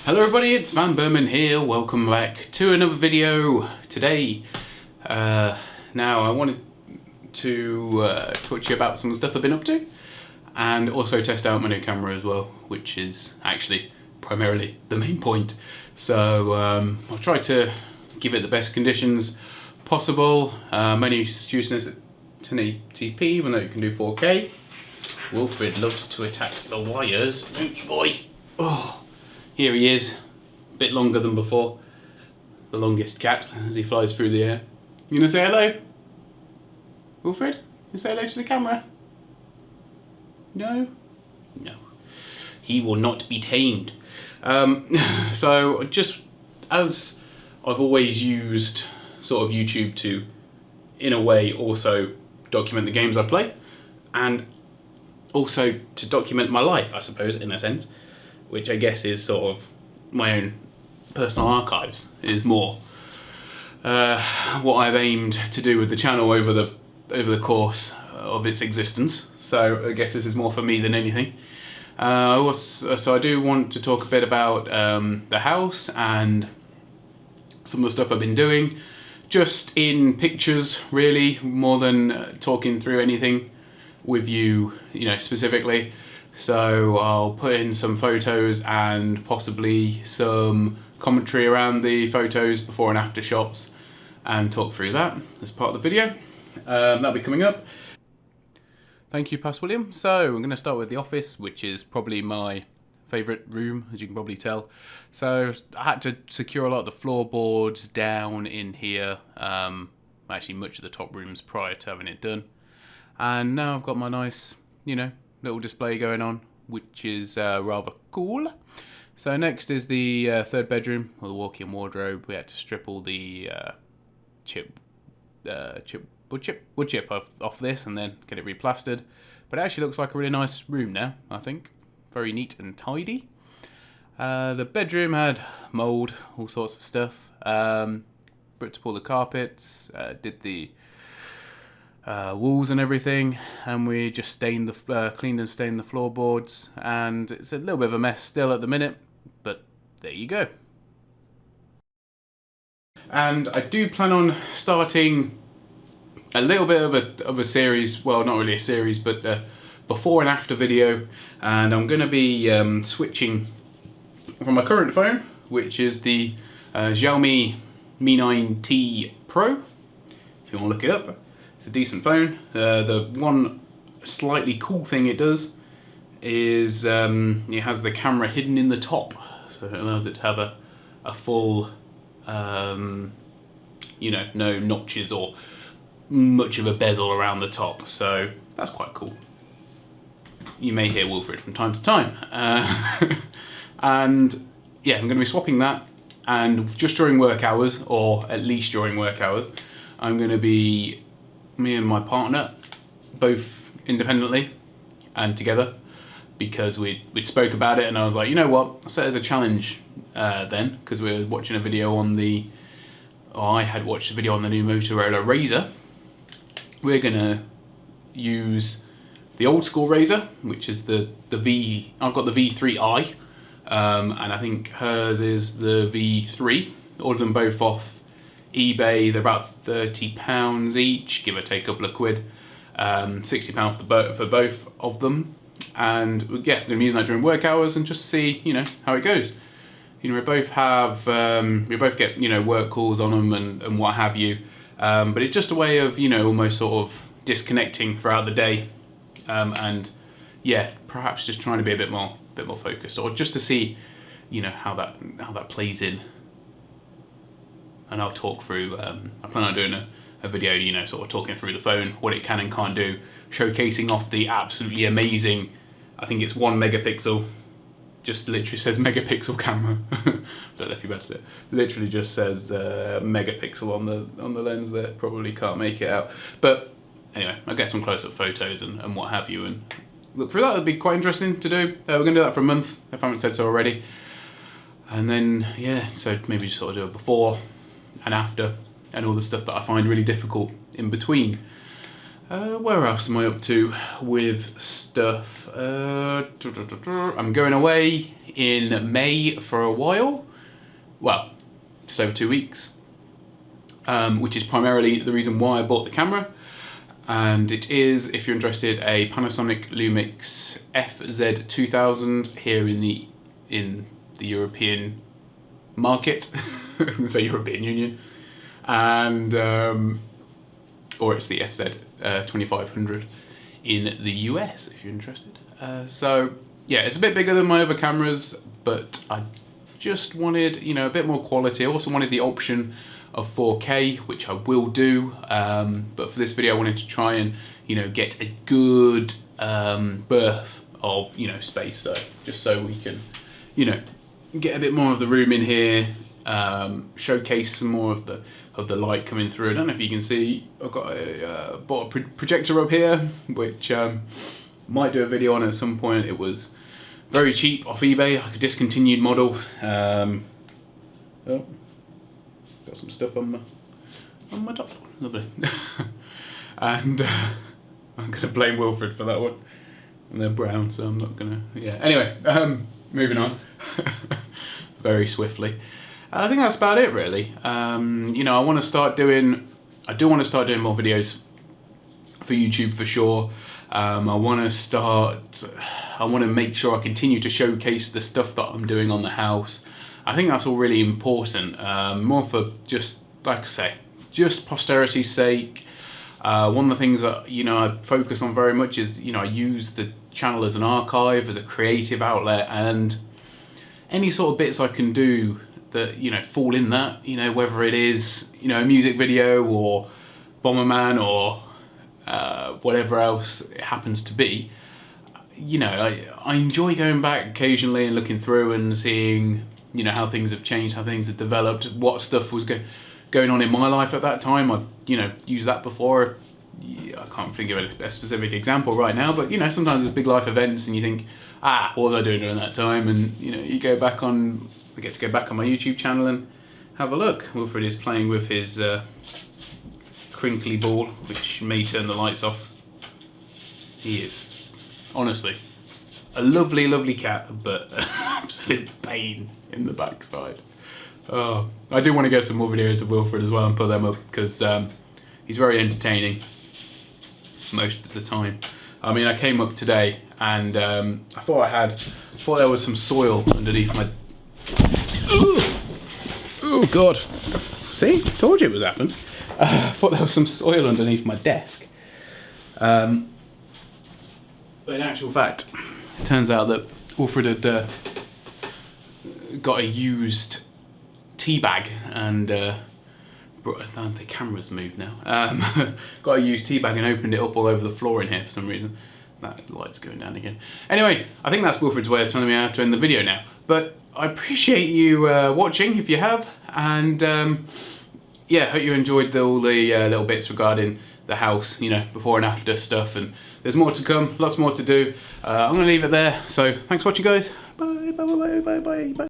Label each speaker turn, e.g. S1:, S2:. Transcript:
S1: Hello everybody, it's vanburman here. Welcome back to another video today. Now I wanted to talk to you about some stuff I've been up to and also test out my new camera as well, which is actually primarily the main point. So I'll try to give it the best conditions possible. I'm only using this at 1080p even though you can do 4K. Wilfred loves to attack the wires, don't you boy? Oh. Here he is, a bit longer than before. The longest cat as he flies through the air. You gonna say hello? Wilfred? You say hello to the camera? No? No. He will not be tamed. So just as I've always used sort of YouTube to, in a way, also document the games I play, and also to document my life, I suppose, in a sense, which I guess is sort of my own personal archives, is more what I've aimed to do with the channel over the course of its existence. So I guess this is more for me than anything. So I do want to talk a bit about the house and some of the stuff I've been doing, just in pictures really, more than talking through anything with you, specifically. So I'll put in some photos and possibly some commentary around the photos before and after shots and talk through that as part of the video. That'll be coming up. Thank you, Pass William. So I'm going to start with the office, which is probably my favourite room, as you can probably tell. So I had to secure a lot of the floorboards down in here, actually much of the top rooms prior to having it done. And now I've got my nice, little display going on, which is rather cool. So next is the third bedroom, or the walk-in wardrobe. We had to strip all the wood chip off this and then get it replastered. But it actually looks like a really nice room now, I think. Very neat and tidy. The bedroom had mould, all sorts of stuff. Ripped up all the carpets, did the walls and everything, and we just cleaned and stained the floorboards, and it's a little bit of a mess still at the minute, but there you go. And I do plan on starting a little bit of a series, well, not really a series, but before and after video, and I'm going to be switching from my current phone, which is the Xiaomi Mi 9T Pro, if you want to look it up. It's a decent phone. The one slightly cool thing it does is it has the camera hidden in the top, so it allows it to have a full, no notches or much of a bezel around the top. So that's quite cool. You may hear Wilfred from time to time, and yeah, I'm going to be swapping that. And just during work hours, or at least during work hours, I'm going to be, me and my partner, both independently and together, because we'd spoke about it, and I was like, you know what, I'll set it as a challenge then, because we were watching a video on I had watched a video on the new Motorola Razr. We're going to use the old school Razr, which is the I've got the V3i, and I think hers is the V3. Ordered them both off eBay. They're about £30 each, give or take a couple of quid. £60 for both of them, and yeah, I'm going to be using that during work hours and just see, how it goes. We both have, we both get, work calls on them and what have you. But it's just a way of, almost sort of disconnecting throughout the day, and yeah, perhaps just trying to be a bit more focused, or just to see, how that plays in. And I'll talk through, I plan on doing a video, sort of talking through the phone, what it can and can't do, showcasing off the absolutely amazing, I think it's 1 megapixel, just literally says megapixel camera. Don't know if you're about to say it. Literally just says megapixel on the lens there, probably can't make it out. But anyway, I'll get some close-up photos and what have you, and look through that. It'd be quite interesting to do. We're going to do that for a month, if I haven't said so already. And then, yeah, so maybe just sort of do it before and after, and all the stuff that I find really difficult in between. Where else am I up to with stuff? I'm going away in May for a while. Well, just over 2 weeks. Which is primarily the reason why I bought the camera. And it is, if you're interested, a Panasonic Lumix FZ2000 here in the European market. I'm going to say European Union. And, or it's the FZ2500 in the US, if you're interested. So, yeah, it's a bit bigger than my other cameras, but I just wanted, you know, a bit more quality. I also wanted the option of 4K, which I will do, but for this video I wanted to try and, you know, get a good berth of, you know, space, so just so we can, you know, get a bit more of the room in here, showcase some more of the light coming through. I don't know if you can see, I've got bought a projector up here, which might do a video on at some point. It was very cheap off eBay, like a discontinued model. Oh. Got some stuff on my top. Lovely. And I'm gonna blame Wilfred for that one. And they're brown, so I'm not gonna. Yeah. Anyway, moving on. Very swiftly. I think that's about it, really. You know, I do want to start doing more videos for YouTube for sure. I want to make sure I continue to showcase the stuff that I'm doing on the house. I think that's all really important, more for just, like I say, just posterity's sake. One of the things that, you know, I focus on very much is, you know, I use the channel as an archive, as a creative outlet, and any sort of bits I can do that, you know, fall in that, you know, whether it is, you know, a music video or Bomberman or whatever else it happens to be. You know, I enjoy going back occasionally and looking through and seeing, you know, how things have changed, how things have developed, what stuff was going on in my life at that time. I've, you know, used that before. I can't think of a specific example right now, but, you know, sometimes there's big life events and you think, what was I doing during that time? And, you know, I get to go back on my YouTube channel and have a look. Wilfred is playing with his crinkly ball, which may turn the lights off. He is, honestly, a lovely, lovely cat, but an absolute pain in the backside. Oh, I do want to get some more videos of Wilfred as well and put them up, because he's very entertaining most of the time. I mean, I came up today and I thought there was some soil underneath my... Oh God. See? Told you it was happening. I thought there was some soil underneath my desk. But in actual fact, it turns out that Wilfred had got a used tea bag and the camera's moved now. Got a used tea bag and opened it up all over the floor in here for some reason. That light's going down again. Anyway, I think that's Wilfred's way of telling me I have to end the video now. But I appreciate you watching if you have, and yeah, hope you enjoyed all the little bits regarding the house, you know, before and after stuff, and there's more to come, lots more to do. I'm going to leave it there, so thanks for watching, guys. Bye, bye, bye, bye, bye, bye.